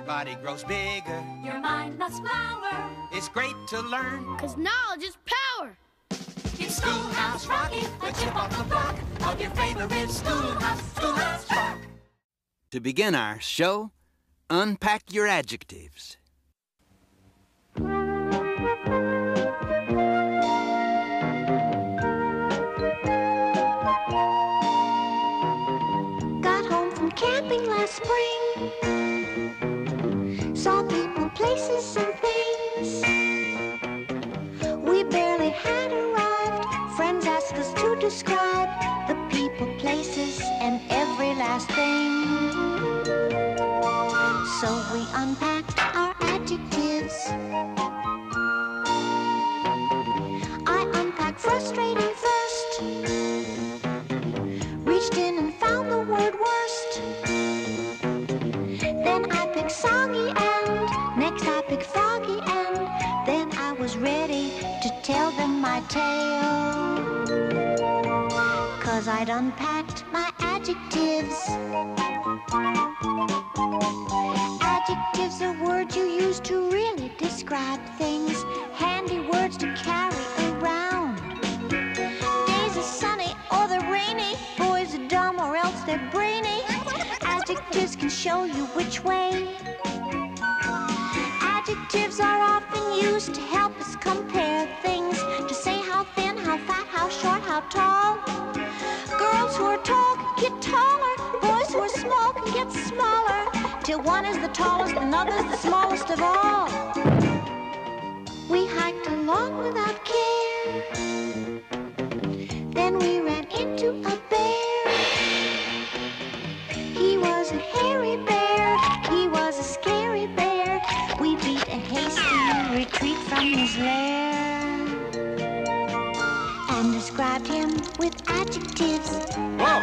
your body grows bigger. Your mind must flower. It's great to learn. 'Cause knowledge is power. It's Schoolhouse Rocky, a chip off the block of your favorite schoolhouse, Schoolhouse Rock. To begin our show, unpack your adjectives. Got home from camping last spring. Saw people, places, and things. We barely had arrived. Friends asked us to describe the people, places, and every last thing. So we unpacked our adjectives. I unpacked frustrating first. Reached in and found the word worst. Then I picked soggy and next I picked foggy and then I was ready to tell them my tale. 'Cause I'd unpacked my adjectives. Adjectives are words you use to really describe things. Handy words to carry around. Days are sunny or they're rainy. Boys are dumb or else they're brainy. Adjectives can show you which way. Adjectives are often used to help us compare things. To say how thin, how fat, how short, how tall. Girls who are tall get taller. Boys who are small can get smaller. Till one is the tallest and other's the smallest of all. We hiked along without care. Then we ran into a bear. He was a hairy bear. He was a scary bear. We beat a hasty retreat from his lair and described him with adjectives. Whoa!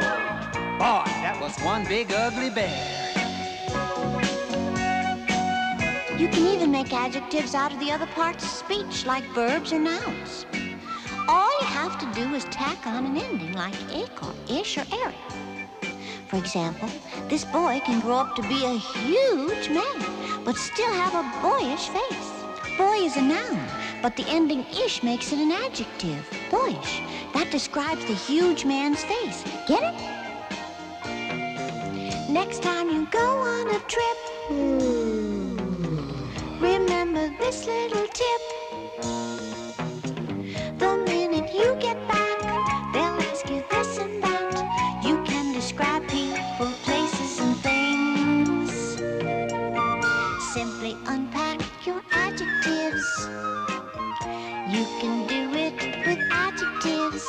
Boy, that was one big ugly bear. You can even make adjectives out of the other parts of speech, like verbs or nouns. All you have to do is tack on an ending, like ick or ish or airy. For example, this boy can grow up to be a huge man, but still have a boyish face. Boy is a noun, but the ending ish makes it an adjective, boyish. That describes the huge man's face. Get it? Next time you go on a trip, remember this little tip. The minute you get back, they'll ask you this and that. You can describe people, places, and things. Simply unpack your adjectives. You can do it with adjectives.